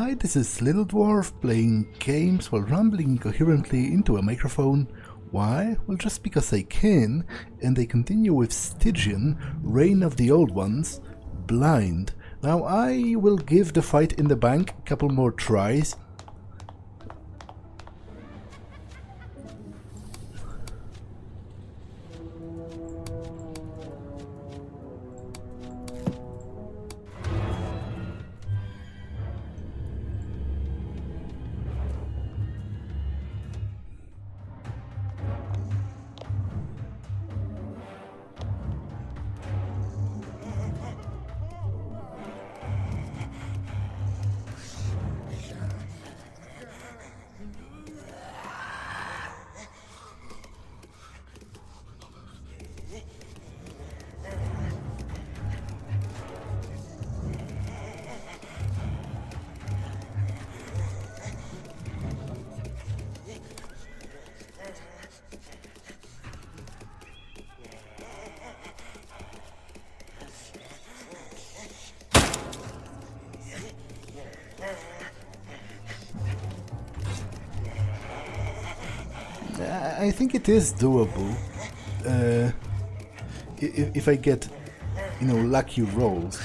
Hi, this is Little Dwarf playing games while rambling incoherently into a microphone. Why? Well, just because I can, and I continue with Stygian, Reign of the Old Ones, blind. Now I will give the fight in the bank a couple more tries. I think it is doable if I get, lucky rolls.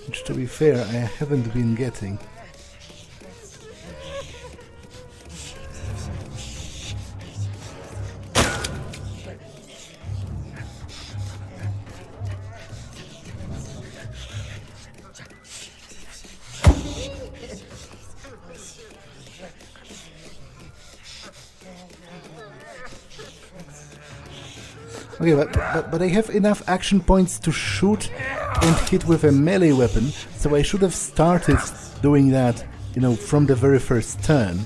Which, to be fair, I haven't been getting. Okay, but I have enough action points to shoot and hit with a melee weapon, so I should have started doing that, from the very first turn.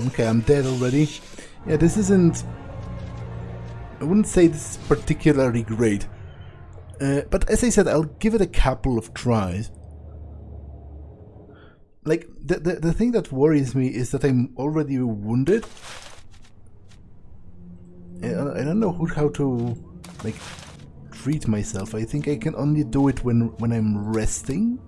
Okay, I'm dead already. Yeah, this isn't... I wouldn't say this is particularly great. But as I said, I'll give it a couple of tries. Like, the thing that worries me is that I'm already wounded. I don't know how to, treat myself. I think I can only do it when I'm resting.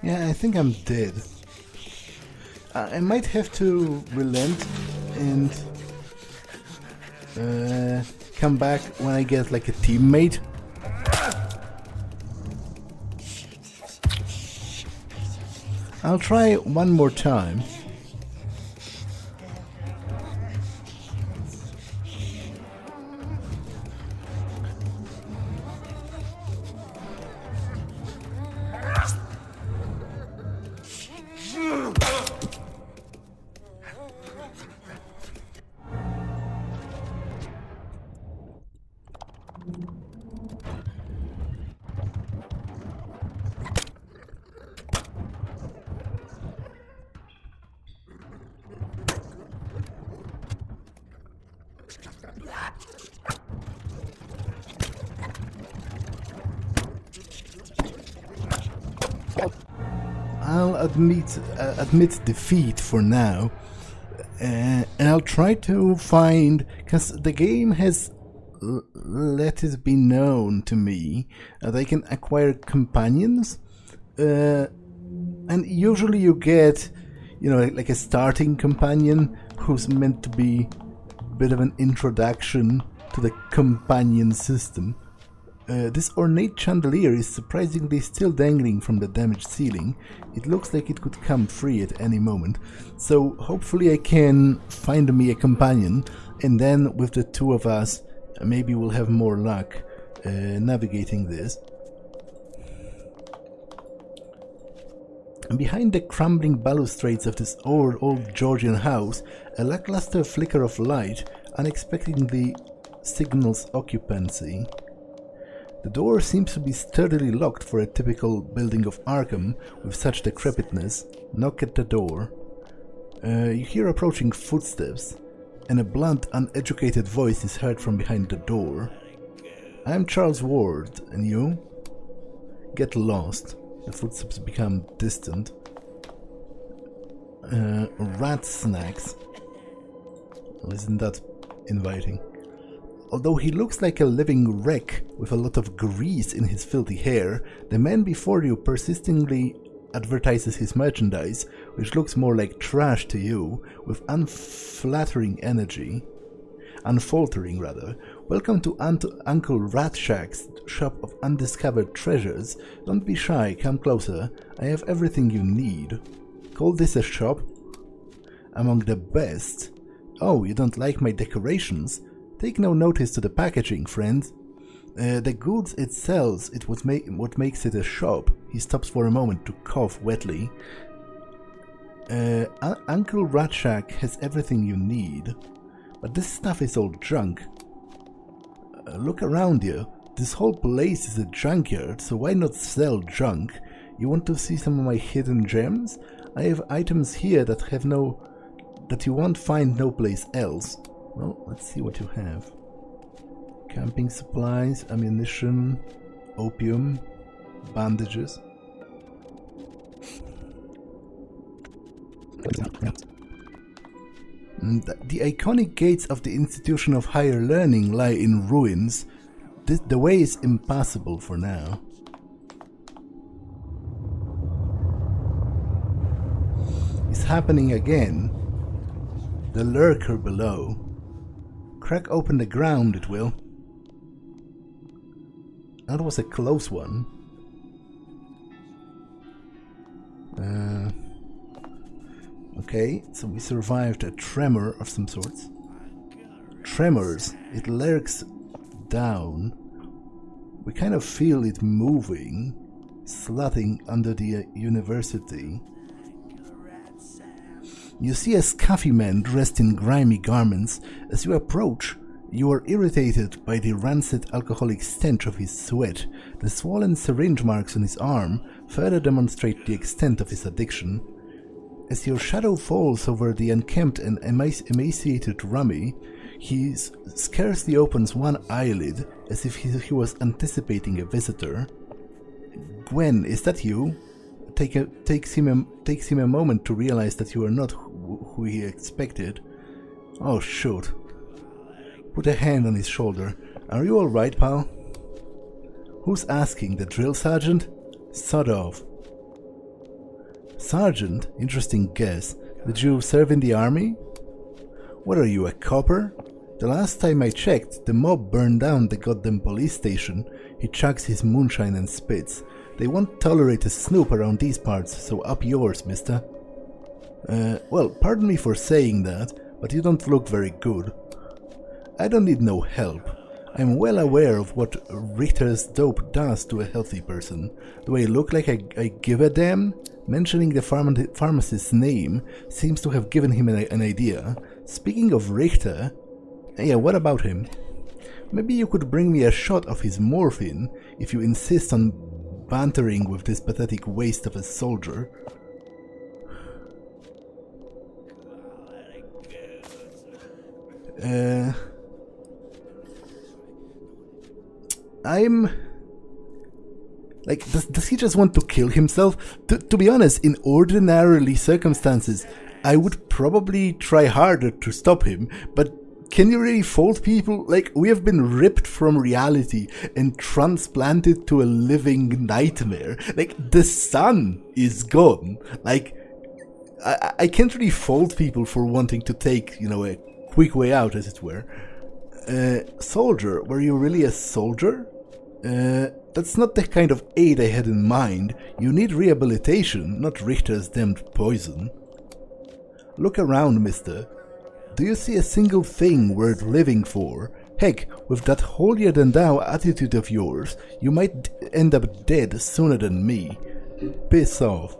Yeah, I think I'm dead. I might have to relent and come back when I get like a teammate. I'll try one more time. I'll admit defeat for now, and I'll try to find, because the game has let it be known to me that I can acquire companions, and usually you get, you know, like a starting companion who's meant to be a bit of an introduction to the companion system. This ornate chandelier is surprisingly still dangling from the damaged ceiling. It looks like it could come free at any moment, so hopefully I can find me a companion, and then with the two of us maybe we'll have more luck navigating this. Behind the crumbling balustrades of this old Georgian house, a lackluster flicker of light unexpectedly signals occupancy. The door seems to be sturdily locked for a typical building of Arkham with such decrepitness. Knock at the door. You hear approaching footsteps, and a blunt, uneducated voice is heard from behind the door. I'm Charles Ward, and you? Get lost. The footsteps become distant. Rat snacks. Well, isn't that inviting? Although he looks like a living wreck with a lot of grease in his filthy hair, the man before you persistently advertises his merchandise, which looks more like trash to you, with unfaltering energy. Welcome to Uncle Ratshack's shop of undiscovered treasures. Don't be shy, come closer. I have everything you need. Call this a shop? Among the best. Oh, you don't like my decorations? Take no notice to the packaging, friend. The goods it sells, what makes it a shop. He stops for a moment to cough wetly. Uncle Ratshack has everything you need. But this stuff is all junk. Look around you. This whole place is a junkyard, so why not sell junk? You want to see some of my hidden gems? I have items here that you won't find no place else. Well, let's see what you have. Camping supplies, ammunition, opium, bandages. The iconic gates of the Institution of Higher Learning lie in ruins. The way is impassable for now. It's happening again. The lurker below. Crack open the ground, it will. That was a close one. Okay, so we survived a tremor of some sorts. Tremors, it lurks down. We kind of feel it moving, slotting under the university. You see a scruffy man dressed in grimy garments. As you approach, you are irritated by the rancid alcoholic stench of his sweat. The swollen syringe marks on his arm further demonstrate the extent of his addiction. As your shadow falls over the unkempt and emaciated Rummy, he scarcely opens one eyelid, as if he was anticipating a visitor. Gwen, is that you? Takes him a moment to realize that you are not who he expected. Oh shoot. Put a hand on his shoulder. Are you alright, pal? Who's asking? The drill sergeant? Sod off. Sergeant? Interesting guess. Did you serve in the army? What are you, a copper? The last time I checked, the mob burned down the goddamn police station. He chugs his moonshine and spits. They won't tolerate a snoop around these parts, so up yours, mister. Well, pardon me for saying that, but you don't look very good. I don't need no help. I'm well aware of what Richter's dope does to a healthy person. Do I look like I give a damn? Mentioning the pharmacist's name seems to have given him an idea. Speaking of Richter... Yeah, what about him? Maybe you could bring me a shot of his morphine, if you insist on bantering with this pathetic waste of a soldier. I'm... Like, does he just want to kill himself? To be honest, in ordinarily circumstances, I would probably try harder to stop him, but can you really fault people? Like, we have been ripped from reality and transplanted to a living nightmare. Like, the sun is gone. Like, I can't really fault people for wanting to take, you know, a quick way out, as it were. Soldier, were you really a soldier? That's not the kind of aid I had in mind. You need rehabilitation, not Richter's damned poison. Look around, mister. Do you see a single thing worth living for? Heck, with that holier-than-thou attitude of yours, you might end up dead sooner than me. Piss off.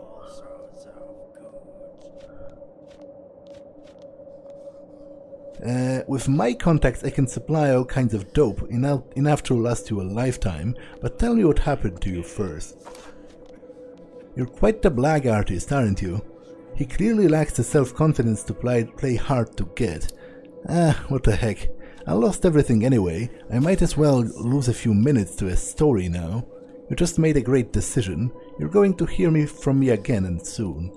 With my contacts I can supply all kinds of dope, enough to last you a lifetime, but tell me what happened to you first. You're quite the black artist, aren't you? He clearly lacks the self-confidence to play hard to get. What the heck. I lost everything anyway. I might as well lose a few minutes to a story now. You just made a great decision. You're going to hear from me again and soon.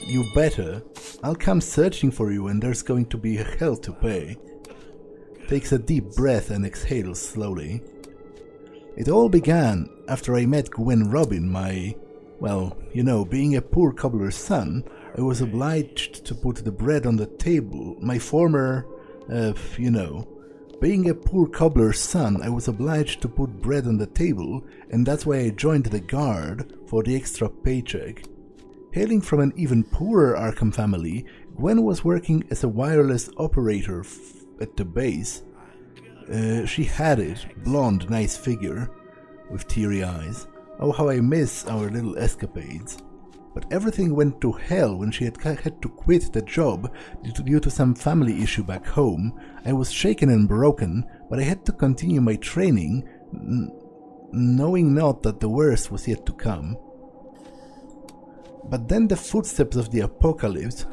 You better. I'll come searching for you and there's going to be hell to pay. Takes a deep breath and exhales slowly. It all began after I met Gwen Robin, my... Well, you know, being a poor cobbler's son, I was obliged to put the bread on the table. My former... you know... Being a poor cobbler's son, I was obliged to put bread on the table, and that's why I joined the guard for the extra paycheck. Hailing from an even poorer Arkham family, Gwen was working as a wireless operator at the base. She had it, blonde, nice figure, with teary eyes. Oh, how I miss our little escapades. But everything went to hell when she had to quit the job due to some family issue back home. I was shaken and broken, but I had to continue my training, knowing not that the worst was yet to come. But then the footsteps of the apocalypse,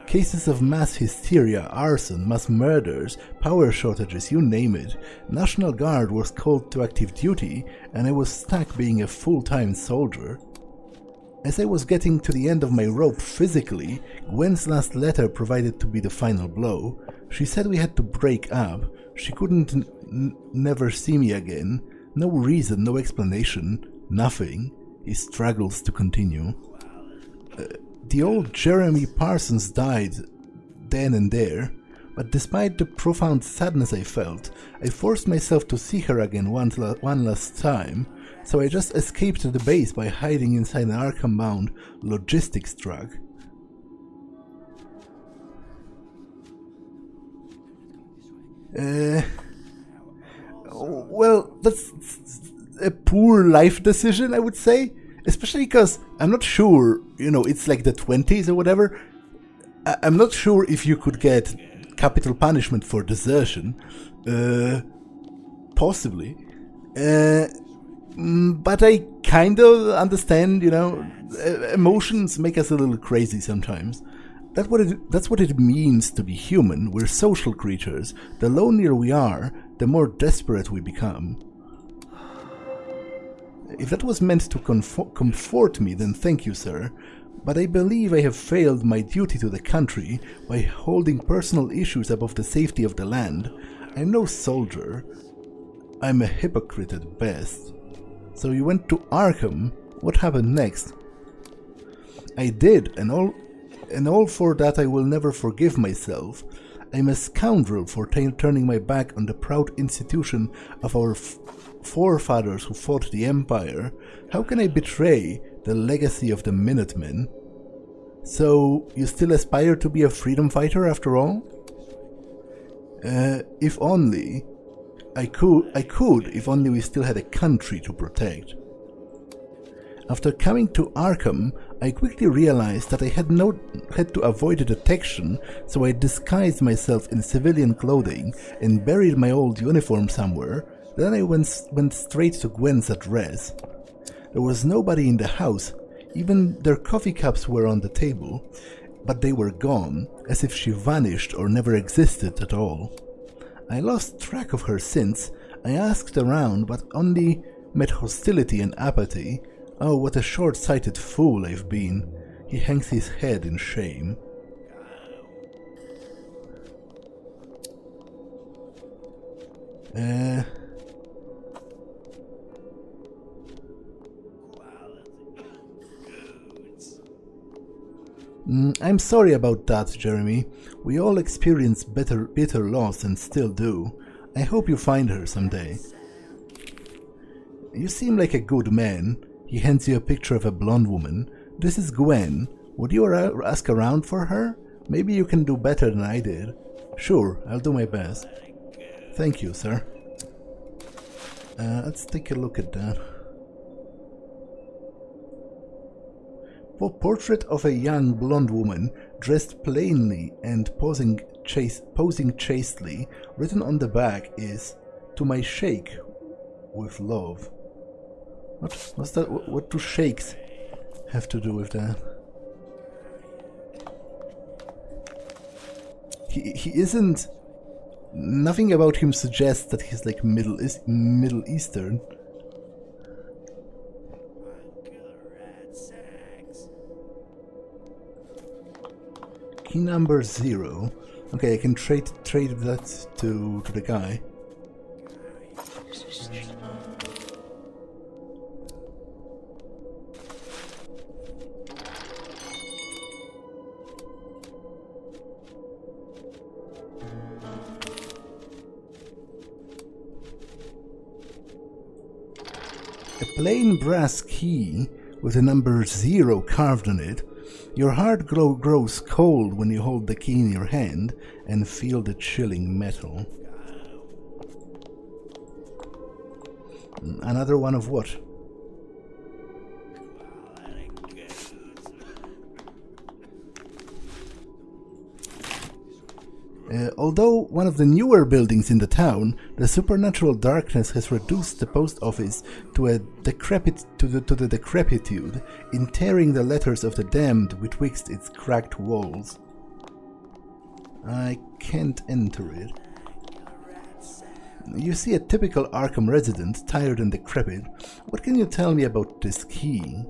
cases of mass hysteria, arson, mass murders, power shortages, you name it. National Guard was called to active duty, and I was stuck being a full-time soldier. As I was getting to the end of my rope physically, Gwen's last letter proved to be the final blow. She said we had to break up. She couldn't never see me again. No reason, no explanation, nothing. He struggles to continue. The old Jeremy Parsons died then and there, but despite the profound sadness I felt, I forced myself to see her again one last time, so I just escaped to the base by hiding inside an Arkham-bound logistics truck. Well, that's a poor life decision, I would say. Especially because I'm not sure, you know, it's like the 20s or whatever. I'm not sure if you could get capital punishment for desertion. Possibly. But I kind of understand, emotions make us a little crazy sometimes. That's what it means to be human. We're social creatures. The lonelier we are, the more desperate we become. If that was meant to comfort me, then thank you, sir. But I believe I have failed my duty to the country by holding personal issues above the safety of the land. I'm no soldier. I'm a hypocrite at best. So you went to Arkham. What happened next? I did, and all for that I will never forgive myself. I'm a scoundrel for turning my back on the proud institution of our forefathers who fought the Empire. How can I betray the legacy of the Minutemen? So, you still aspire to be a freedom fighter after all? If only. I could if only we still had a country to protect. After coming to Arkham, I quickly realized that I had to avoid detection, so I disguised myself in civilian clothing and buried my old uniform somewhere. Then I went straight to Gwen's address. There was nobody in the house, even their coffee cups were on the table, but they were gone, as if she vanished or never existed at all. I lost track of her since. I asked around, but only met hostility and apathy. Oh, what a short-sighted fool I've been. He hangs his head in shame. I'm sorry about that, Jeremy. We all experience bitter loss and still do. I hope you find her someday. You seem like a good man. He hands you a picture of a blonde woman. This is Gwen. Would you ask around for her? Maybe you can do better than I did. Sure, I'll do my best. Thank you, sir. Let's take a look at that. Portrait of a young blonde woman dressed plainly and posing chastely. Written on the back is "To my sheikh with love." What's that? What do sheikhs have to do with that? He isn't. Nothing about him suggests that he's like Middle Eastern. Key number 0. Okay, I can trade that to the guy. A plain brass key with the number 0 carved on it. Your heart grows cold when you hold the key in your hand and feel the chilling metal. Another one of what? Although one of the newer buildings in the town, the supernatural darkness has reduced the post office to the decrepitude, interring the letters of the damned betwixt its cracked walls. I can't enter it. You see a typical Arkham resident, tired and decrepit. What can you tell me about this key?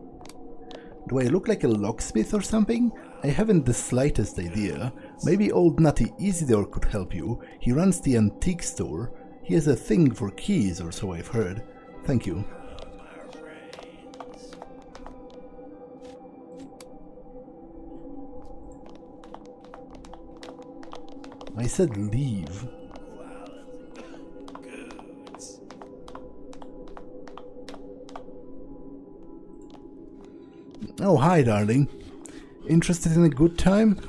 Do I look like a locksmith or something? I haven't the slightest idea. Maybe old nutty Isidore could help you. He runs the antique store. He has a thing for keys, or so I've heard. Thank you. I said leave. Oh, hi, darling. Interested in a good time?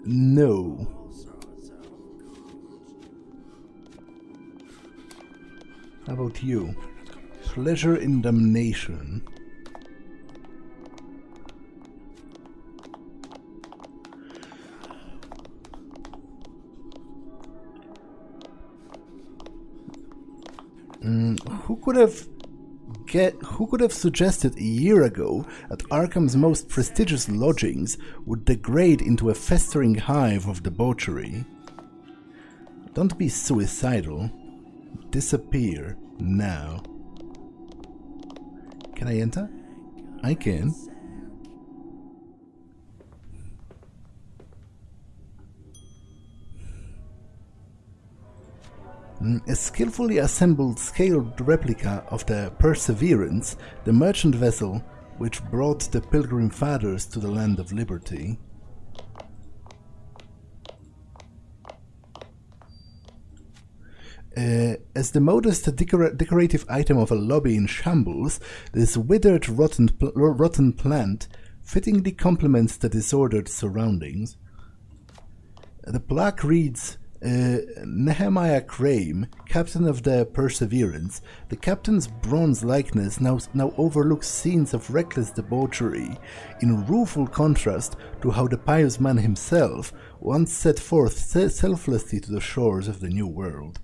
No. How about you? Pleasure in damnation. Who could have who could have suggested a year ago that Arkham's most prestigious lodgings would degrade into a festering hive of debauchery? Don't be suicidal. Disappear now. Can I enter? I can. A skillfully assembled scaled replica of the Perseverance, the merchant vessel which brought the Pilgrim Fathers to the land of liberty. As the modest decorative item of a lobby in shambles, this withered rotten plant fittingly complements the disordered surroundings. The plaque reads, Nehemiah Crame, captain of the Perseverance. The captain's bronze likeness now overlooks scenes of reckless debauchery, in rueful contrast to how the pious man himself once set forth selflessly to the shores of the New World.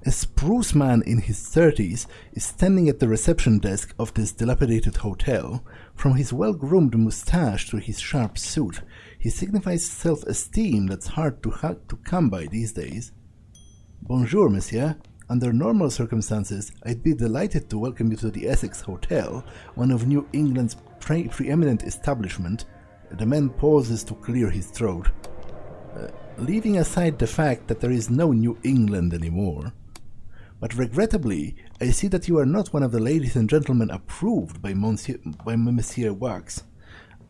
A spruce man in his 30s is standing at the reception desk of this dilapidated hotel. From his well-groomed moustache to his sharp suit, he signifies self-esteem that's hard to come by these days. Bonjour, monsieur. Under normal circumstances, I'd be delighted to welcome you to the Esseks Hotel, one of New England's preeminent establishments. The man pauses to clear his throat. Leaving aside the fact that there is no New England anymore. But regrettably, I see that you are not one of the ladies and gentlemen approved by Monsieur Wax.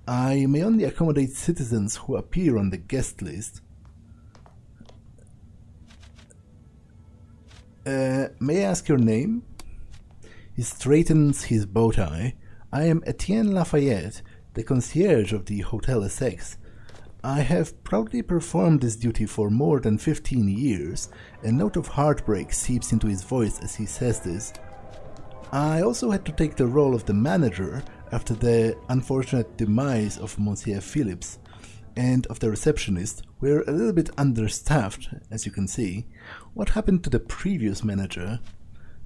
I may only accommodate citizens who appear on the guest list. May I ask your name? He straightens his bow tie. I am Etienne Lafayette, the concierge of the Hotel Esseks. I have proudly performed this duty for more than 15 years. A note of heartbreak seeps into his voice as he says this. I also had to take the role of the manager after the unfortunate demise of Monsieur Phillips, and of the receptionist. We're a little bit understaffed, as you can see. What happened to the previous manager?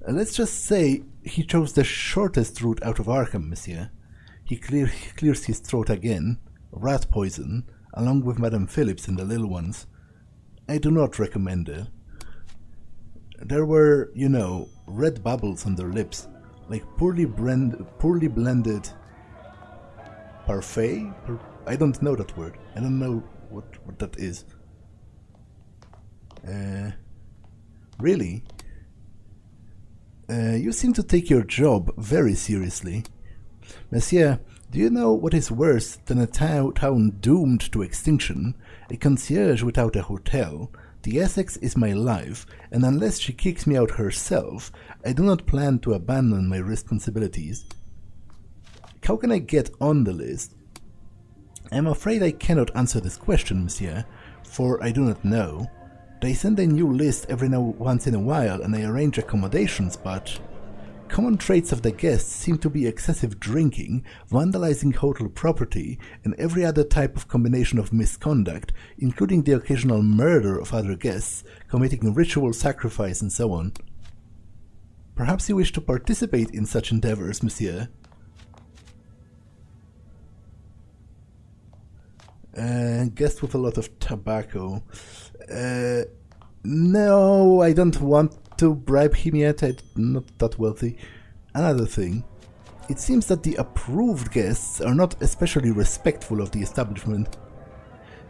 Let's just say he chose the shortest route out of Arkham, monsieur. He clears his throat again. Rat poison, along with Madame Phillips and the little ones. I do not recommend it. There were, you know, red bubbles on their lips, like poorly blended parfait? I don't know that word. I don't know what that is. Really? You seem to take your job very seriously. Monsieur, do you know what is worse than a town doomed to extinction? A concierge without a hotel. The Esseks is my life, and unless she kicks me out herself, I do not plan to abandon my responsibilities. How can I get on the list? I am afraid I cannot answer this question, monsieur, for I do not know. They send a new list once in a while, and I arrange accommodations, but common traits of the guests seem to be excessive drinking, vandalizing hotel property, and every other type of combination of misconduct, including the occasional murder of other guests, committing ritual sacrifice, and so on. Perhaps you wish to participate in such endeavors, monsieur? Guest with a lot of tobacco. No, I don't want to bribe him yet. I'm not that wealthy. Another thing. It seems that the approved guests are not especially respectful of the establishment.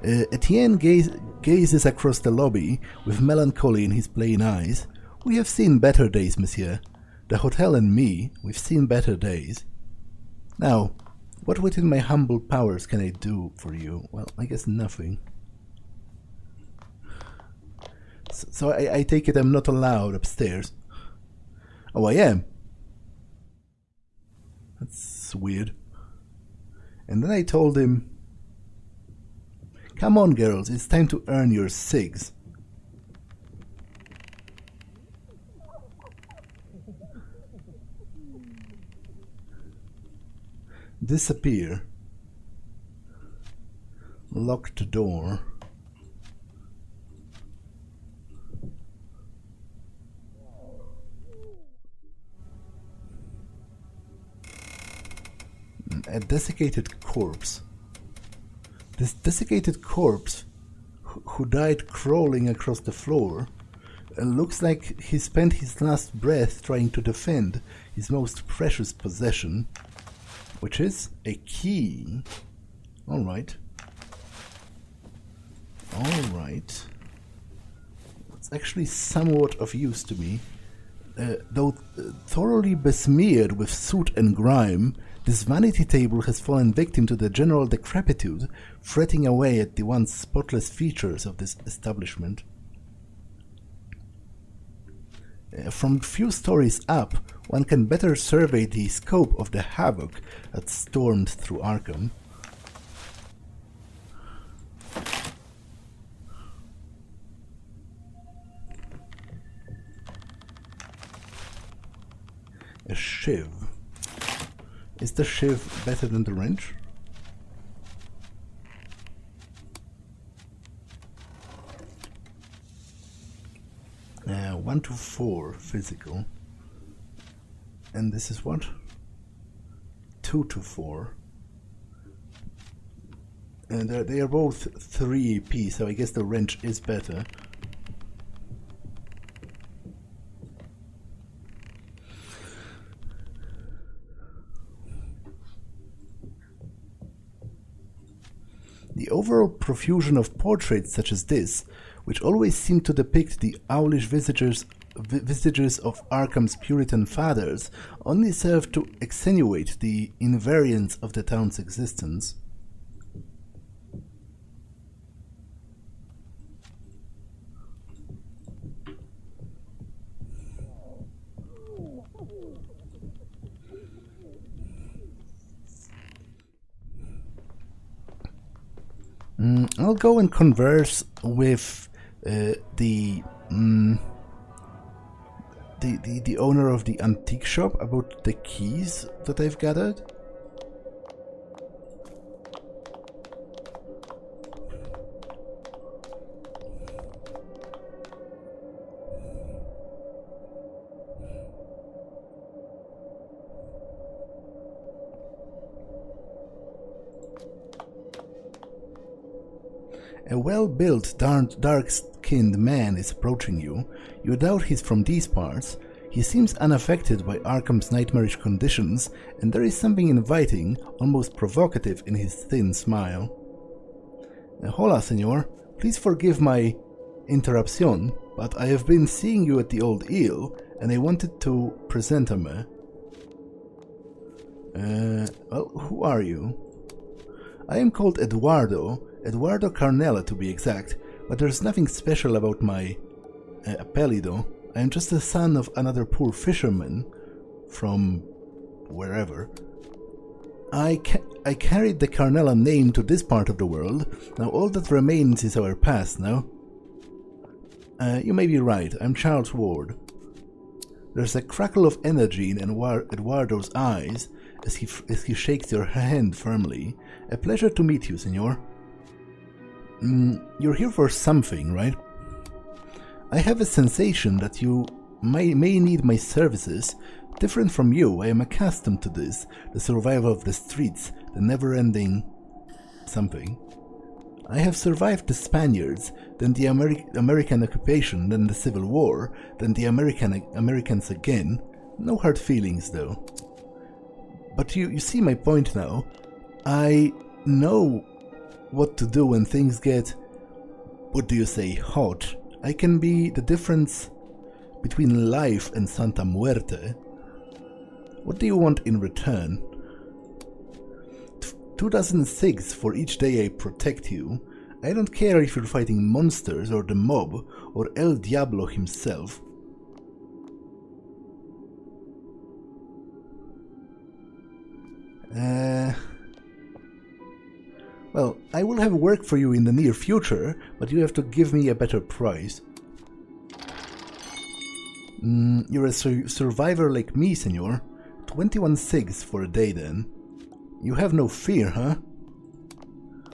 Etienne gazes across the lobby with melancholy in his plain eyes. We have seen better days, monsieur. The hotel and me, we've seen better days. Now, what within my humble powers can I do for you? Well, I guess nothing. So I take it I'm not allowed upstairs. Oh, I am? That's weird. And then I told him, come on, girls, it's time to earn your cigs. Disappear. Locked door. A desiccated corpse. This desiccated corpse, who died crawling across the floor, looks like he spent his last breath trying to defend his most precious possession, which is a key. Alright. Alright. It's actually somewhat of use to me. Though thoroughly besmeared with soot and grime, this vanity table has fallen victim to the general decrepitude, fretting away at the once spotless features of this establishment. From few stories up, one can better survey the scope of the havoc that stormed through Arkham. A shiv. Is the shiv better than the wrench? Uh, 1 to 4 physical. And this is what? 2 to 4. And they are both 3 AP, so I guess the wrench is better. The overall profusion of portraits such as this, which always seem to depict the owlish visages of Arkham's Puritan fathers, only serve to extenuate the invariance of the town's existence. I'll go and converse with the owner of the antique shop about the keys that I've gathered. A well-built, dark-skinned man is approaching you. You doubt he's from these parts. He seems unaffected by Arkham's nightmarish conditions, and there is something inviting, almost provocative in his thin smile. Hola, senor. Please forgive my interruption, but I have been seeing you at the Old Eel, and I wanted to present me. Well, who are you? I am called Eduardo Carnela to be exact, but there's nothing special about my apellido. I am just the son of another poor fisherman from wherever. I carried the Carnela name to this part of the world. Now all that remains is our past now. You may be right, I'm Charles Ward. There's a crackle of energy in Eduardo's eyes as he shakes your hand firmly. A pleasure to meet you, senor. You're here for something, right? I have a sensation that you may need my services. Different from you, I am accustomed to this, the survival of the streets, the never-ending something. I have survived the Spaniards, then the American occupation, then the Civil War, then the Americans again. No hard feelings, though. But you see my point now. I know what to do when things get, what do you say, hot. I can be the difference between life and Santa Muerte. What do you want in return? 2006 for each day I protect you. I don't care if you're fighting monsters or the mob or El Diablo himself. Well, I will have work for you in the near future, but you have to give me a better price. You're a survivor like me, senor. 21 cigs for a day, then. You have no fear, huh?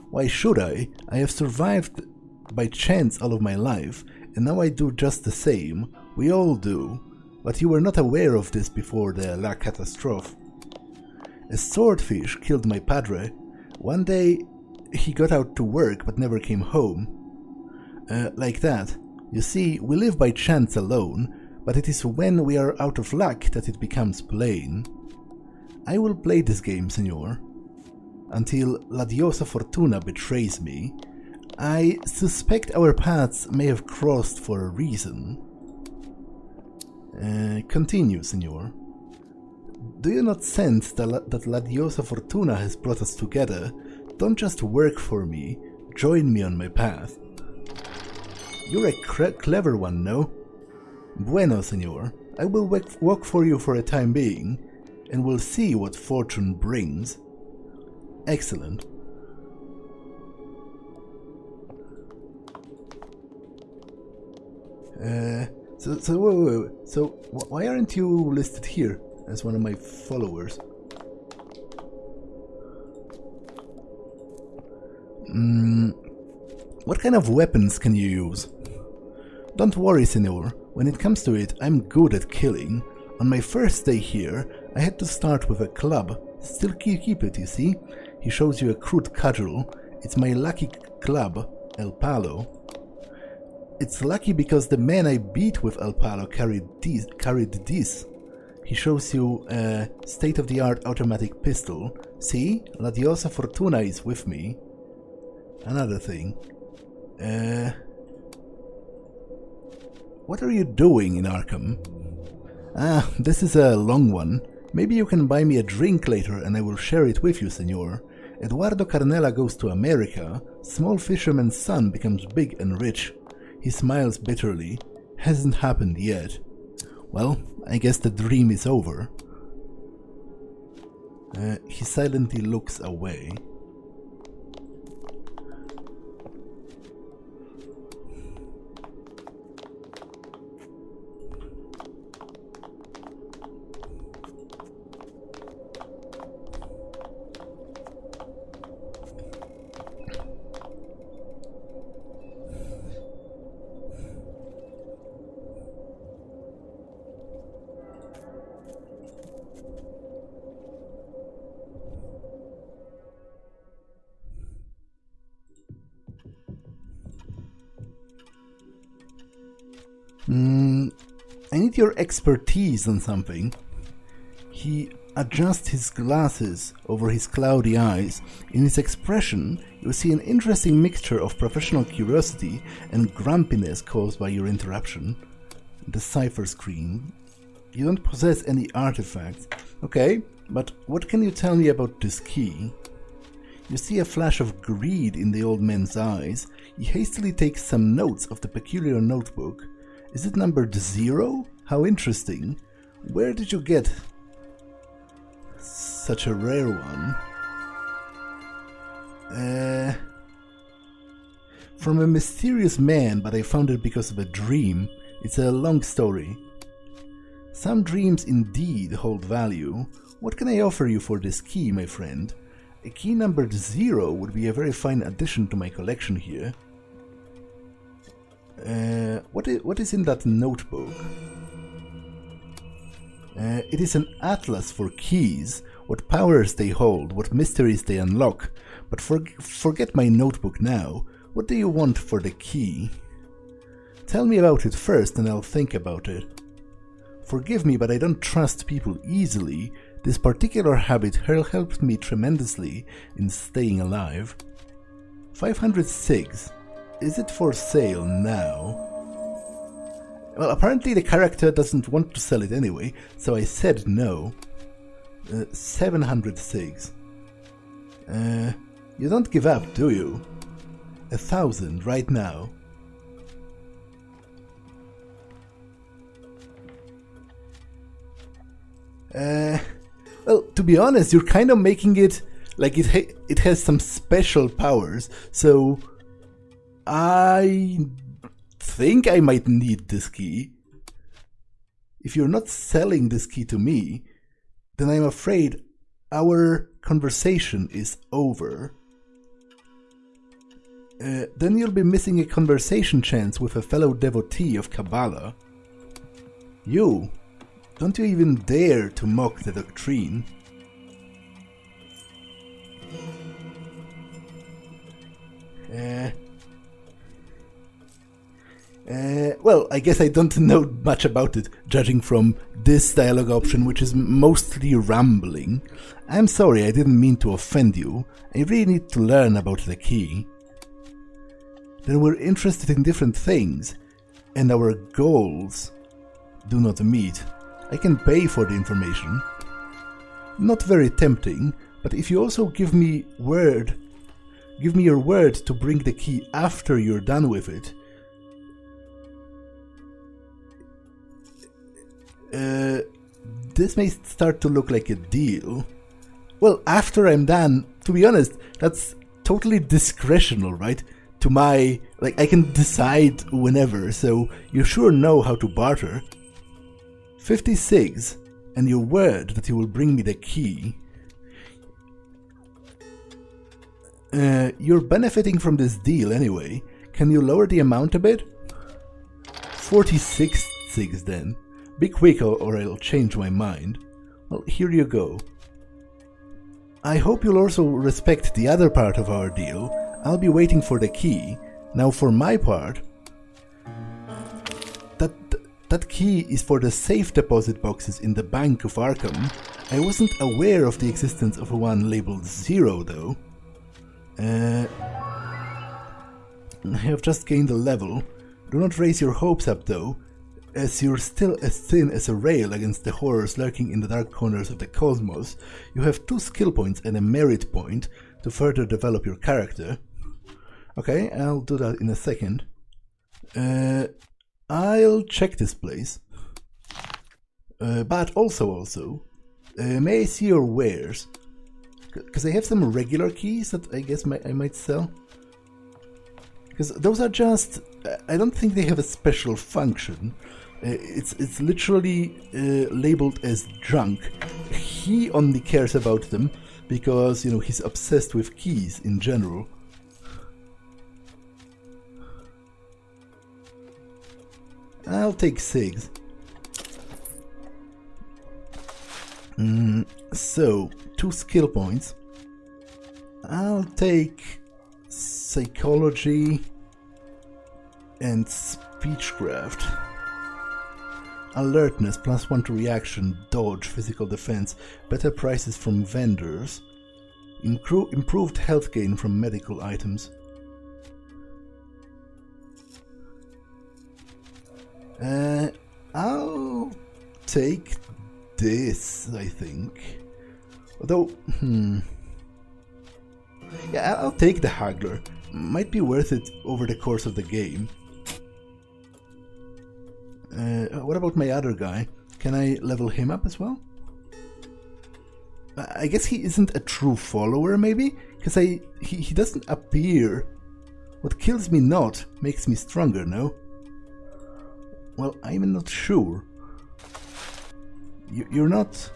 Why should I? I have survived by chance all of my life, and now I do just the same. We all do. But you were not aware of this before the La Catastrophe. A swordfish killed my padre. One day he got out to work but never came home. Like that. You see, we live by chance alone, but it is when we are out of luck that it becomes plain. I will play this game, senor, until La Diosa Fortuna betrays me. I suspect our paths may have crossed for a reason. Continue, senor. Do you not sense that La Diosa Fortuna has brought us together? Don't just work for me, join me on my path. You're a clever one, no? Bueno, senor. I will walk for you for a time being, and we'll see what fortune brings. Excellent. So why aren't you listed here as one of my followers? What kind of weapons can you use? Don't worry, senor. When it comes to it, I'm good at killing. On my first day here, I had to start with a club. Still keep it, you see? He shows you a crude cudgel. It's my lucky club, El Palo. It's lucky because the man I beat with El Palo carried this. He shows you a state-of-the-art automatic pistol. See? La Diosa Fortuna is with me. Another thing. What are you doing in Arkham? Ah, this is a long one. Maybe you can buy me a drink later and I will share it with you, senor. Eduardo Carnela goes to America. Small fisherman's son becomes big and rich. He smiles bitterly. Hasn't happened yet. Well, I guess the dream is over. He silently looks away. I need your expertise on something. He adjusts his glasses over his cloudy eyes. In his expression, you see an interesting mixture of professional curiosity and grumpiness caused by your interruption. The cipher screen. You don't possess any artifacts. Okay, but what can you tell me about this key? You see a flash of greed in the old man's eyes. He hastily takes some notes of the peculiar notebook. Is it numbered 0? How interesting. Where did you get such a rare one? From a mysterious man, but I found it because of a dream. It's a long story. Some dreams indeed hold value. What can I offer you for this key, my friend? A key numbered 0 would be a very fine addition to my collection here. What is in that notebook? It is an atlas for keys, what powers they hold, what mysteries they unlock. But forget my notebook now. What do you want for the key? Tell me about it first and I'll think about it. Forgive me, but I don't trust people easily. This particular habit helped me tremendously in staying alive. 506. Is it for sale now? Well, apparently the character doesn't want to sell it anyway, so I said no. 706. You don't give up, do you? 1,000 right now. Well, to be honest, you're kind of making it like it has some special powers, so I think I might need this key. If you're not selling this key to me, then I'm afraid our conversation is over. Then you'll be missing a conversation chance with a fellow devotee of Kabbalah. Don't you even dare to mock the doctrine. Well, I guess I don't know much about it, judging from this dialogue option, which is mostly rambling. I'm sorry, I didn't mean to offend you. I really need to learn about the key. Then we're interested in different things, and our goals do not meet. I can pay for the information. Not very tempting, but if you also give me your word to bring the key after you're done with it, this may start to look like a deal. Well, after I'm done, to be honest, that's totally discretional, right? To my, I can decide whenever, so you sure know how to barter. 56, and your word that you will bring me the key. You're benefiting from this deal anyway. Can you lower the amount a bit? 46 then. Be quick or I'll change my mind. Well, here you go. I hope you'll also respect the other part of our deal. I'll be waiting for the key. Now for my part, that key is for the safe deposit boxes in the Bank of Arkham. I wasn't aware of the existence of one labeled 0 though. I have just gained a level. Do not raise your hopes up though, as you're still as thin as a rail against the horrors lurking in the dark corners of the cosmos. You have 2 skill points and a merit point to further develop your character. Okay, I'll do that in a second. I'll check this place. But also, may I see your wares? Because I have some regular keys that I guess I might sell. Because those are just... I don't think they have a special function. It's literally labeled as junk. He only cares about them because, you know, he's obsessed with keys in general. I'll take 6. So, 2 skill points. I'll take psychology and speechcraft. Alertness, +1 to reaction, dodge, physical defense, better prices from vendors, improved health gain from medical items. I'll take this, I think. Although, yeah, I'll take the haggler. Might be worth it over the course of the game. What about my other guy? Can I level him up as well? I guess he isn't a true follower, maybe? Because he doesn't appear. What kills me not makes me stronger, no? Well, I'm not sure. You're not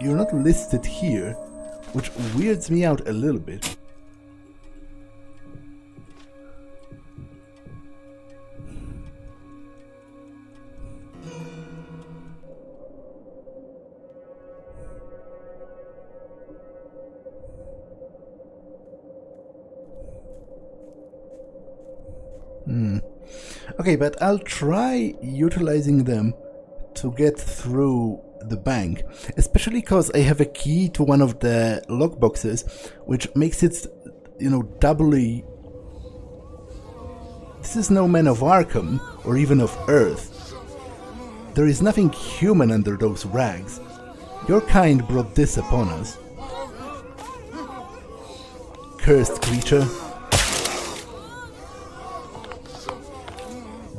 listed here, which weirds me out a little bit. Okay, but I'll try utilizing them to get through the bank, especially because I have a key to one of the lockboxes, which makes it, you know, doubly... This is no man of Arkham, or even of Earth. There is nothing human under those rags. Your kind brought this upon us. Cursed creature.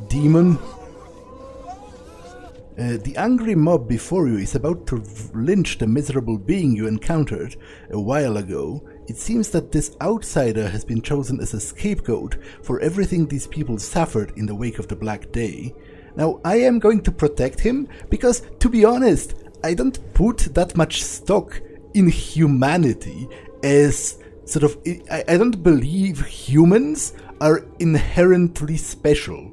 Demon. The angry mob before you is about to lynch the miserable being you encountered a while ago. It seems that this outsider has been chosen as a scapegoat for everything these people suffered in the wake of the Black Day. Now, I am going to protect him because, to be honest, I don't put that much stock in humanity as sort of... I don't believe humans are inherently special.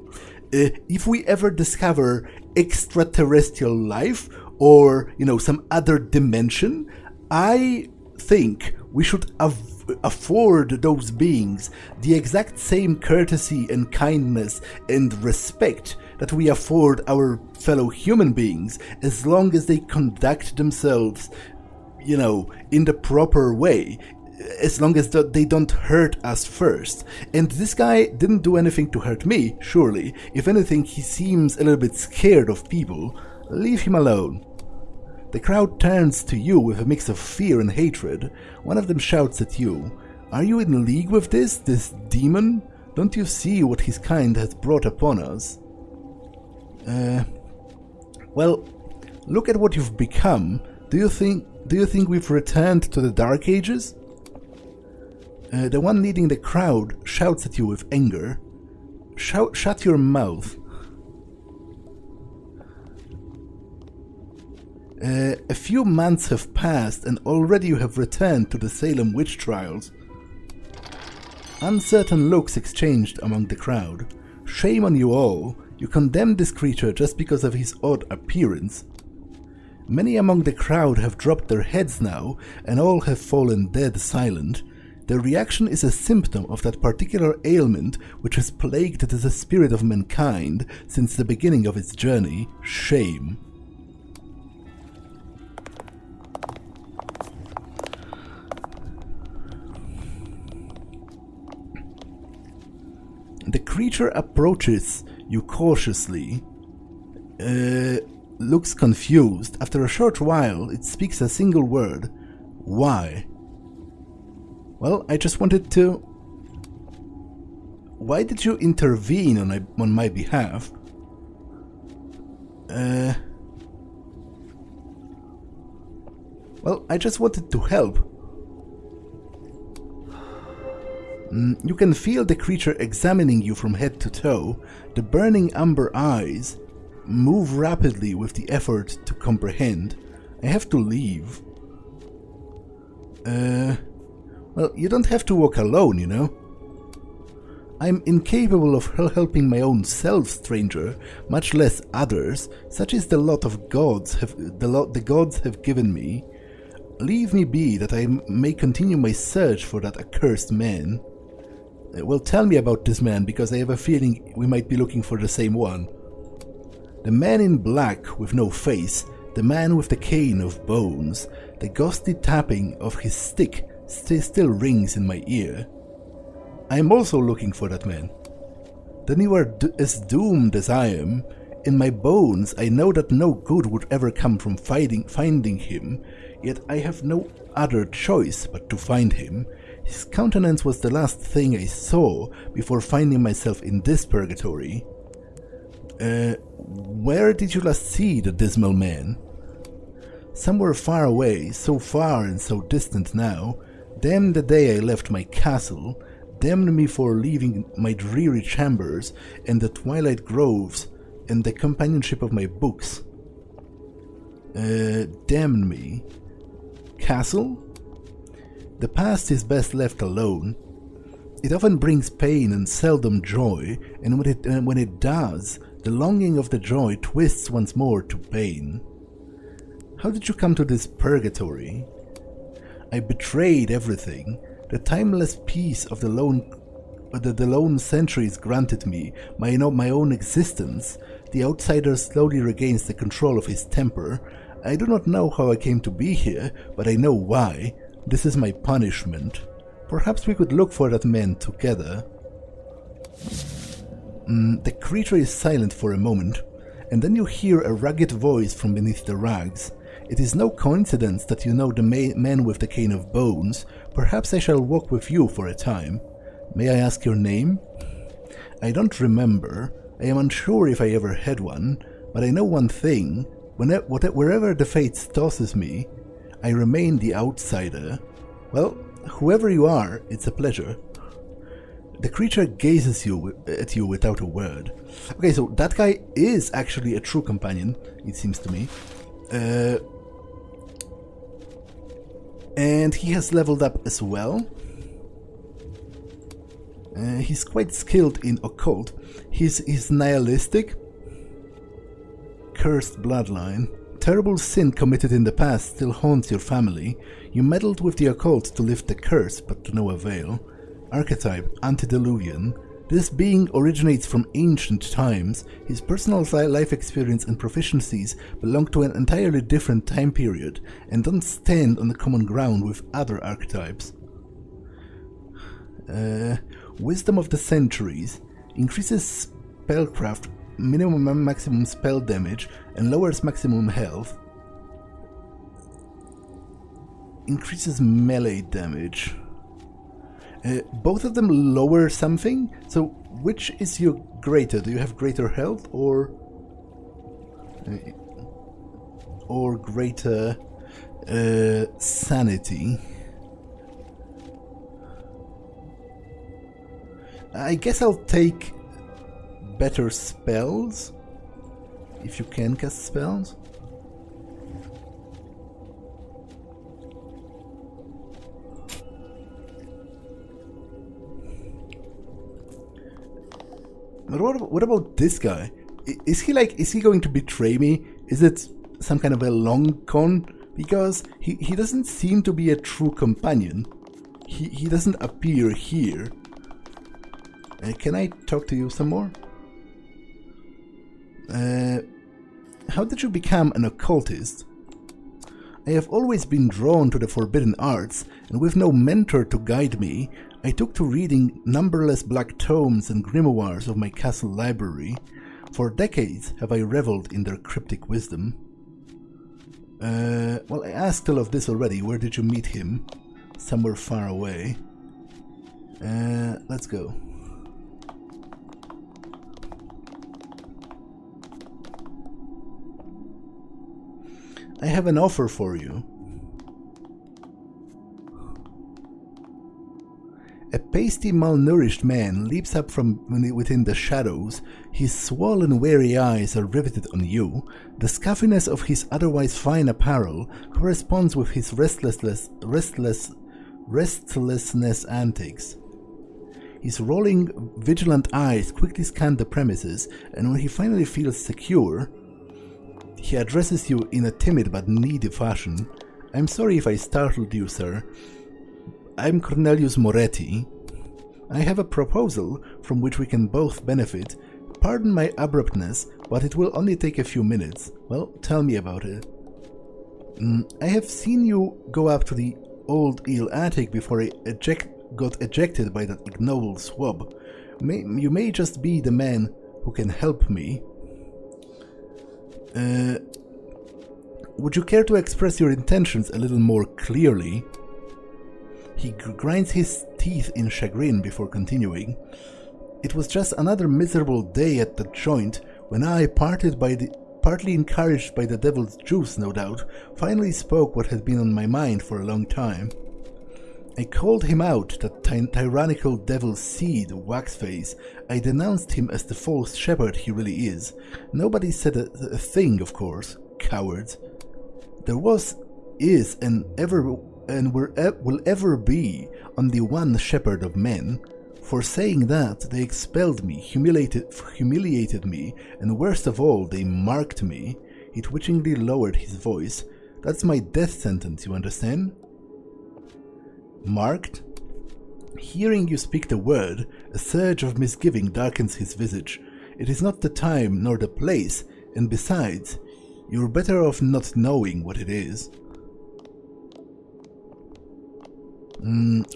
If we ever discover extraterrestrial life or, you know, some other dimension, I think we should afford those beings the exact same courtesy and kindness and respect that we afford our fellow human beings, as long as they conduct themselves, in the proper way, as long as they don't hurt us first. And this guy didn't do anything to hurt me, surely. If anything, he seems a little bit scared of people. Leave him alone. The crowd turns to you with a mix of fear and hatred. One of them shouts at you, "Are you in league with this demon? Don't you see what his kind has brought upon us?" Well, look at what you've become. Do you think we've returned to the Dark Ages? The one leading the crowd shouts at you with anger. Shut your mouth. A few months have passed and already you have returned to the Salem witch trials. Uncertain looks exchanged among the crowd. Shame on you all. You condemn this creature just because of his odd appearance. Many among the crowd have dropped their heads now, and all have fallen dead silent. Their reaction is a symptom of that particular ailment which has plagued the spirit of mankind since the beginning of its journey, shame. The creature approaches you cautiously, looks confused. After a short while, it speaks a single word. Why? Well, I just wanted to... Why did you intervene on my behalf? Well, I just wanted to help. You can feel the creature examining you from head to toe. The burning amber eyes move rapidly with the effort to comprehend. I have to leave. Well, you don't have to walk alone, I'm incapable of helping my own self, stranger, much less others. Such is the lot of the gods have given me. Leave me be, that I may continue my search for that accursed man. Well, tell me about this man, because I have a feeling we might be looking for the same one. The man in black with no face, the man with the cane of bones, the ghostly tapping of his stick still rings in my ear. I am also looking for that man. Then you are as doomed as I am. In my bones I know that no good would ever come from finding him, yet I have no other choice but to find him. His countenance was the last thing I saw before finding myself in this purgatory. Where did you last see the dismal man? Somewhere far away, so far and so distant now. Damn the day I left my castle. Damn me for leaving my dreary chambers and the twilight groves and the companionship of my books. Damn me. Castle? The past is best left alone. It often brings pain and seldom joy, and when it does, the longing of the joy twists once more to pain. How did you come to this purgatory? I betrayed everything. The timeless peace of the lone centuries granted me, my own existence. The outsider slowly regains the control of his temper. I do not know how I came to be here, but I know why. This is my punishment. Perhaps we could look for that man together. The creature is silent for a moment, and then you hear a rugged voice from beneath the rags. It is no coincidence that you know the man with the cane of bones. Perhaps I shall walk with you for a time. May I ask your name? I don't remember. I am unsure if I ever had one, but I know one thing. Wherever the fates tosses me, I remain the outsider. Well, whoever you are, it's a pleasure. The creature gazes at you without a word. Okay, so that guy is actually a true companion, it seems to me. And he has leveled up as well. He's quite skilled in occult. He's nihilistic. Cursed bloodline. terrible sin committed in the past still haunts your family. You meddled with the occult to lift the curse, but to no avail. Archetype, antediluvian. This being originates from ancient times. His personal life experience and proficiencies belong to an entirely different time period and don't stand on the common ground with other archetypes. Wisdom of the Centuries. Increases spellcraft, minimum and maximum spell damage, and lowers maximum health. Increases melee damage. Both of them lower something, so which is your greater? Do you have greater health or greater sanity? I guess I'll take better spells, if you can cast spells. But what about this guy? Is he going to betray me? Is it some kind of a long con? Because he doesn't seem to be a true companion. He doesn't appear here. Can I talk to you some more? How did you become an occultist? I have always been drawn to the forbidden arts, and with no mentor to guide me, I took to reading numberless black tomes and grimoires of my castle library. For decades have I reveled in their cryptic wisdom. Well, I asked all of this already. Where did you meet him? Somewhere far away. Let's go. I have an offer for you. A pasty, malnourished man leaps up from within the shadows. His swollen, weary eyes are riveted on you. The scuffiness of his otherwise fine apparel corresponds with his restlessness antics. His rolling, vigilant eyes quickly scan the premises, and when he finally feels secure, he addresses you in a timid but needy fashion. I'm sorry if I startled you, sir. I'm Cornelius Moretti. I have a proposal from which we can both benefit. Pardon my abruptness, but it will only take a few minutes. Well, tell me about it. I have seen you go up to the old eel attic before I got ejected by that ignoble swab. You may just be the man who can help me. Would you care to express your intentions a little more clearly? He grinds his teeth in chagrin before continuing. It was just another miserable day at the joint when I, partly encouraged by the devil's juice no doubt, finally spoke what had been on my mind for a long time. I called him out, that tyrannical devil's seed, Waxface. I denounced him as the false shepherd he really is. Nobody said a thing, of course. Cowards. There was, is, and will ever be only one shepherd of men. For saying that, they expelled me, humiliated me, and worst of all, they marked me. He twitchingly lowered his voice. That's my death sentence, you understand? Marked? Hearing you speak the word, a surge of misgiving darkens his visage. It is not the time nor the place, and besides, you're better off not knowing what it is.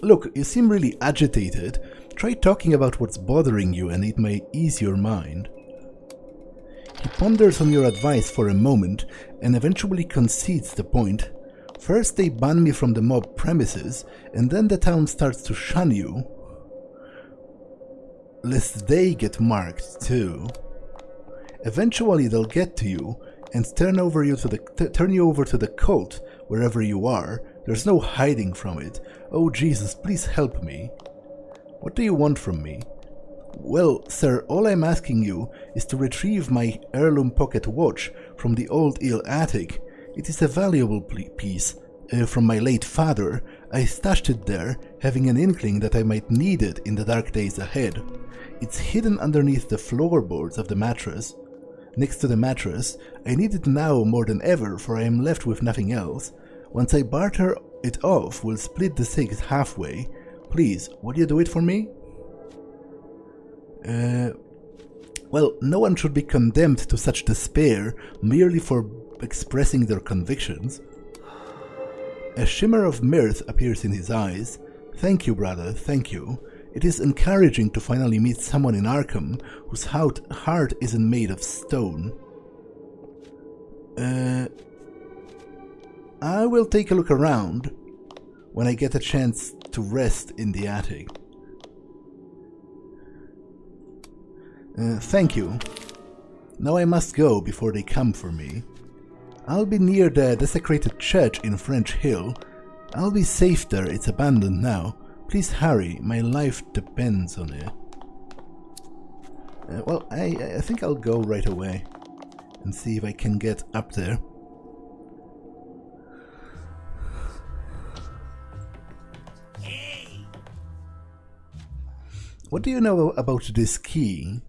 Look, you seem really agitated. Try talking about what's bothering you and it may ease your mind. He ponders on your advice for a moment and eventually concedes the point. First they ban me from the mob premises, and then the town starts to shun you, lest they get marked too. Eventually they'll get to you and turn you over to the cult wherever you are. There's no hiding from it. Oh Jesus, please help me. What do you want from me? Well, sir, all I'm asking you is to retrieve my heirloom pocket watch from the old eel attic. It is a valuable piece from my late father. I stashed it there, having an inkling that I might need it in the dark days ahead. It's hidden underneath the floorboards of the mattress. next to the mattress. I need it now more than ever, for I am left with nothing else. Once I barter it off, we'll split the 6 halfway. Please, would you do it for me? Well, no one should be condemned to such despair merely for expressing their convictions. A shimmer of mirth appears in his eyes. Thank you, brother, thank you. It is encouraging to finally meet someone in Arkham whose heart isn't made of stone. I will take a look around when I get a chance to rest in the attic. Thank you. Now I must go before they come for me. I'll be near the desecrated church in French Hill. I'll be safe there, it's abandoned now. Please hurry, my life depends on it. Well, I think I'll go right away and see if I can get up there. What do you know about this key?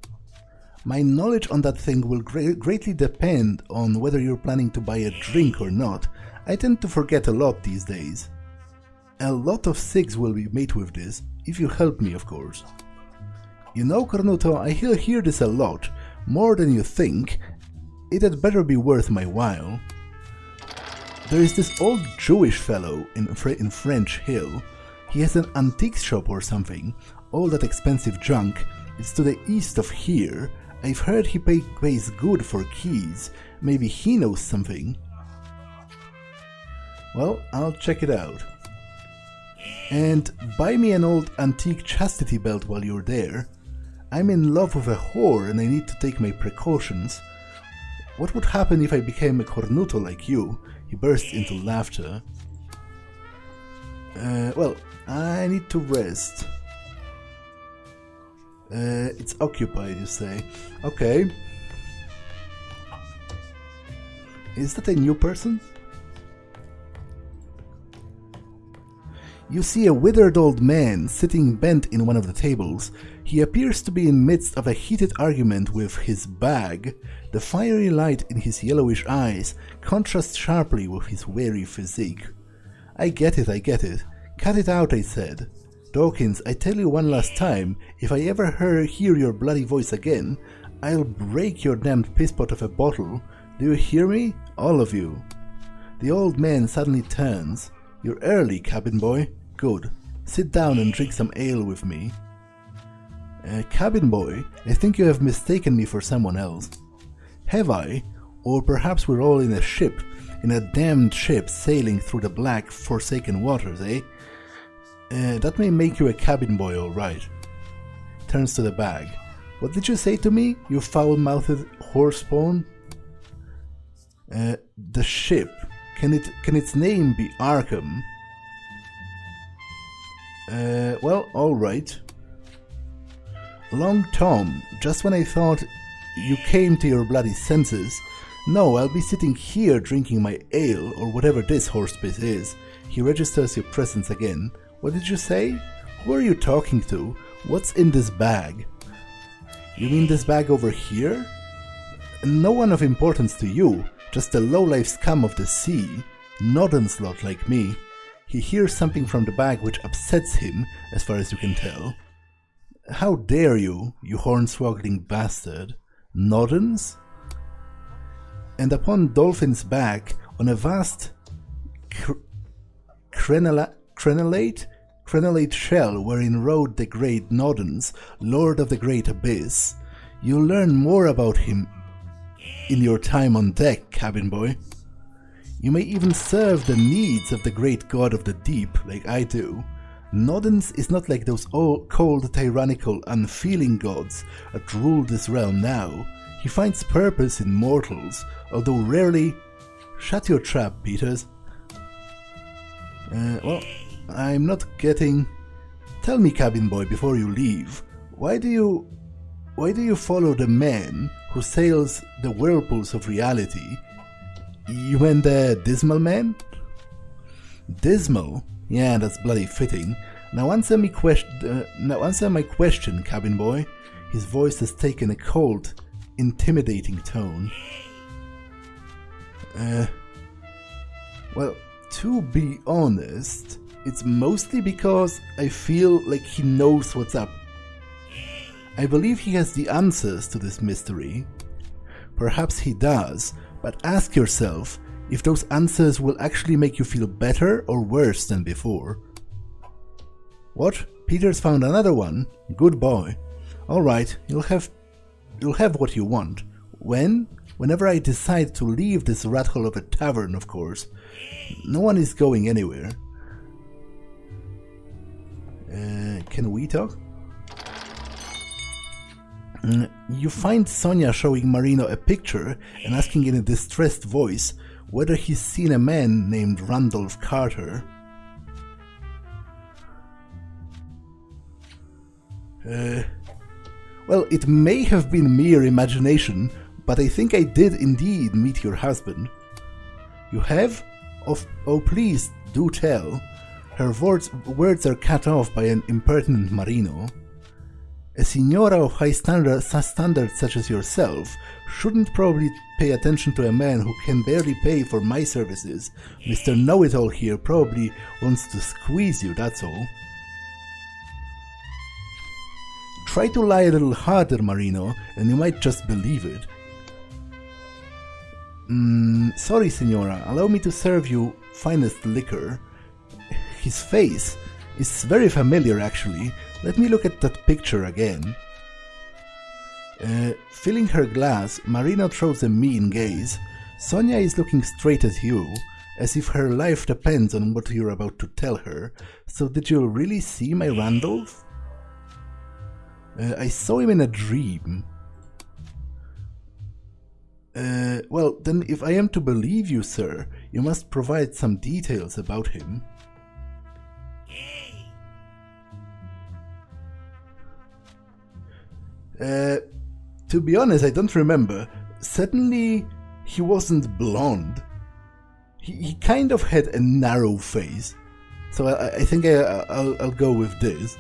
My knowledge on that thing will greatly depend on whether you're planning to buy a drink or not. I tend to forget a lot these days. A lot of cigs will be made with this, if you help me, of course. You know, Cornuto, I hear this a lot, more than you think. It had better be worth my while. There is this old Jewish fellow in French Hill. He has an antique shop or something. All that expensive junk. It's to the east of here. I've heard he pays good for keys. Maybe he knows something. Well, I'll check it out. And buy me an old antique chastity belt while you're there. I'm in love with a whore and I need to take my precautions. What would happen if I became a cornuto like you? He burst into laughter. Well, I need to rest. It's occupied, you say. Okay. Is that a new person? You see a withered old man sitting bent in one of the tables. He appears to be in midst of a heated argument with his bag. The fiery light in his yellowish eyes contrasts sharply with his weary physique. I get it. Cut it out, I said. Dawkins, I tell you one last time, if I ever hear your bloody voice again, I'll break your damned pisspot of a bottle. Do you hear me? All of you. The old man suddenly turns. You're early, cabin boy. Good. Sit down and drink some ale with me. Cabin boy, I think you have mistaken me for someone else. Have I? Or perhaps we're all in a ship, in a damned ship sailing through the black, forsaken waters, eh? That may make you a cabin boy, all right. Turns to the bag. What did you say to me, you foul-mouthed horsespawn? The ship. Can its name be Arkham? Well, all right. Long Tom, just when I thought you came to your bloody senses. No, I'll be sitting here drinking my ale, or whatever this horsepiss is. He registers your presence again. What did you say? Who are you talking to? What's in this bag? You mean this bag over here? No one of importance to you, just a low-life scum of the sea, Noddenslot like me. He hears something from the bag which upsets him, as far as you can tell. How dare you, you hornswoggling bastard? Noddens? And upon Dolphin's back, on a vast crenellate shell wherein rode the great Noddens, Lord of the Great Abyss, you'll learn more about him in your time on deck, cabin boy. You may even serve the needs of the great god of the deep, like I do. Noddens is not like those old, cold, tyrannical, unfeeling gods that rule this realm now. He finds purpose in mortals, although rarely... Shut your trap, Peters. Well, I'm not getting... Tell me, cabin boy, before you leave, why do you follow the man who sails the whirlpools of reality? You mean the Dismal Man? Dismal? Yeah, that's bloody fitting. Now answer my question, cabin boy. His voice has taken a cold, intimidating tone. Well, to be honest, it's mostly because I feel like he knows what's up. I believe he has the answers to this mystery. Perhaps he does, but ask yourself if those answers will actually make you feel better or worse than before. What? Peter's found another one? Good boy. Alright, you'll have what you want. When? Whenever I decide to leave this rat hole of a tavern, of course. No one is going anywhere. Can we talk? You find Sonia showing Marino a picture and asking in a distressed voice whether he's seen a man named Randolph Carter. Well, it may have been mere imagination, but I think I did indeed meet your husband. You have? Oh, please, do tell. Her words are cut off by an impertinent Marino. A signora of high standards such as yourself shouldn't probably pay attention to a man who can barely pay for my services. Mr. Know-It-All here probably wants to squeeze you, that's all. Try to lie a little harder, Marino, and you might just believe it. Sorry, signora, allow me to serve you finest liquor. His face is very familiar, actually. Let me look at that picture again. Filling her glass, Marino throws a mean gaze. Sonia is looking straight at you, as if her life depends on what you're about to tell her. So did you really see my Randolph? I saw him in a dream. Well, then if I am to believe you, sir, you must provide some details about him. To be honest, I don't remember. Certainly, he wasn't blonde. He kind of had a narrow face. So I think I'll go with this.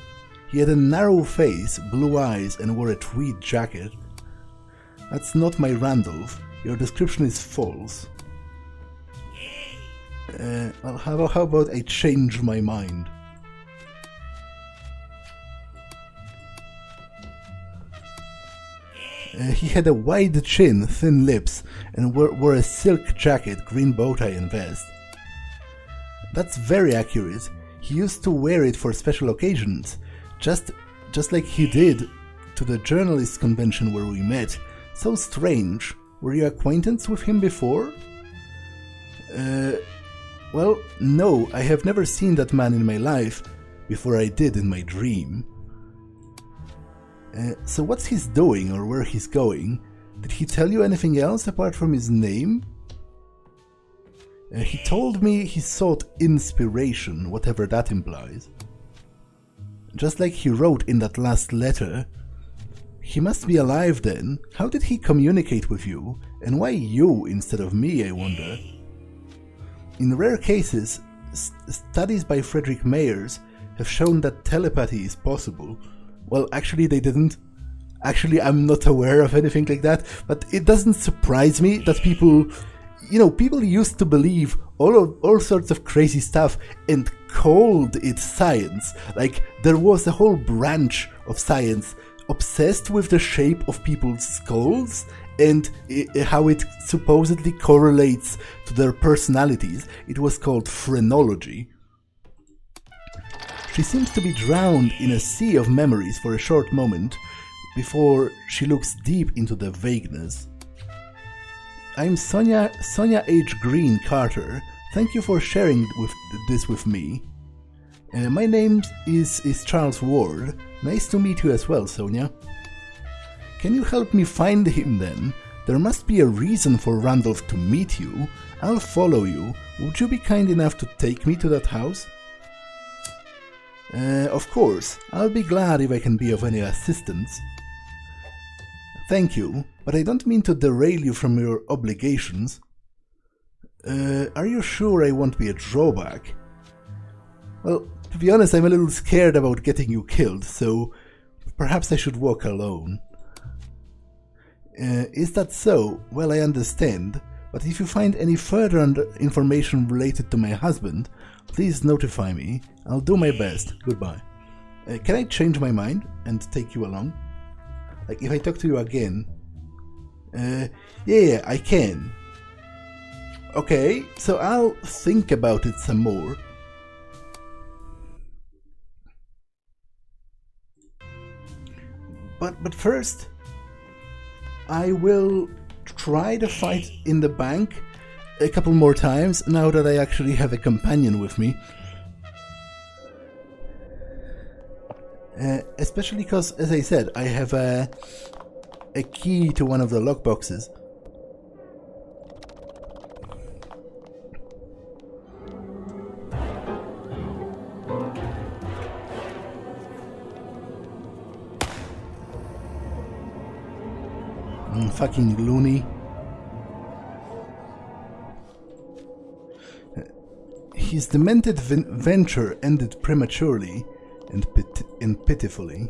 He had a narrow face, blue eyes, and wore a tweed jacket. That's not my Randolph. Your description is false. Well, how about I change my mind? He had a wide chin, thin lips, and wore a silk jacket, green bow tie and vest. That's very accurate. He used to wear it for special occasions, just like he did to the journalists' convention where we met. So strange. Were you acquainted with him before? Well, no, I have never seen that man in my life before I did in my dream. So what's he doing or where he's going? Did he tell you anything else apart from his name? He told me he sought inspiration, whatever that implies. Just like he wrote in that last letter. He must be alive then. How did he communicate with you? And why you instead of me, I wonder? In rare cases, studies by Frederick Mayers have shown that telepathy is possible. Well, actually they didn't. Actually, I'm not aware of anything like that, but it doesn't surprise me that people used to believe all sorts of crazy stuff and called it science. Like, there was a whole branch of science obsessed with the shape of people's skulls and how it supposedly correlates to their personalities. It was called phrenology. She seems to be drowned in a sea of memories for a short moment before she looks deep into the vagueness. I'm Sonia H. Green Carter. Thank you for sharing this with me. My name is Charles Ward. Nice to meet you as well, Sonia. Can you help me find him then? There must be a reason for Randolph to meet you. I'll follow you. Would you be kind enough to take me to that house? Of course. I'll be glad if I can be of any assistance. Thank you, but I don't mean to derail you from your obligations. Are you sure I won't be a drawback? Well, to be honest, I'm a little scared about getting you killed, so perhaps I should walk alone. Is that so? Well, I understand. But if you find any further information related to my husband, please notify me. I'll do my best. Goodbye. Can I change my mind and take you along? Like, if I talk to you again... yeah, I can. Okay, so I'll think about it some more. But first, I will try to fight in the bank a couple more times now that I actually have a companion with me. Especially because, as I said, I have a key to one of the lockboxes. Fucking loony. His demented venture ended prematurely and pitifully.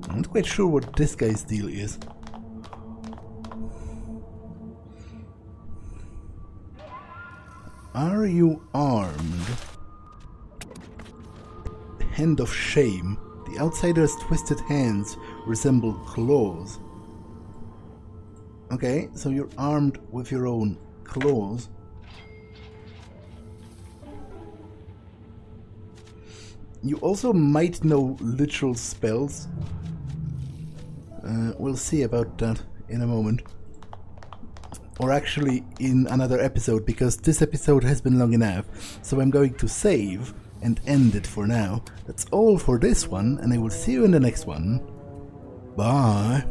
I'm not quite sure what this guy's deal is. Are you armed? Hand of shame. The outsider's twisted hands resemble claws. Okay, so you're armed with your own claws. You also might know literal spells. We'll see about that in a moment. Or actually in another episode, because this episode has been long enough. So I'm going to save and end it for now. That's all for this one, and I will see you in the next one. Bye!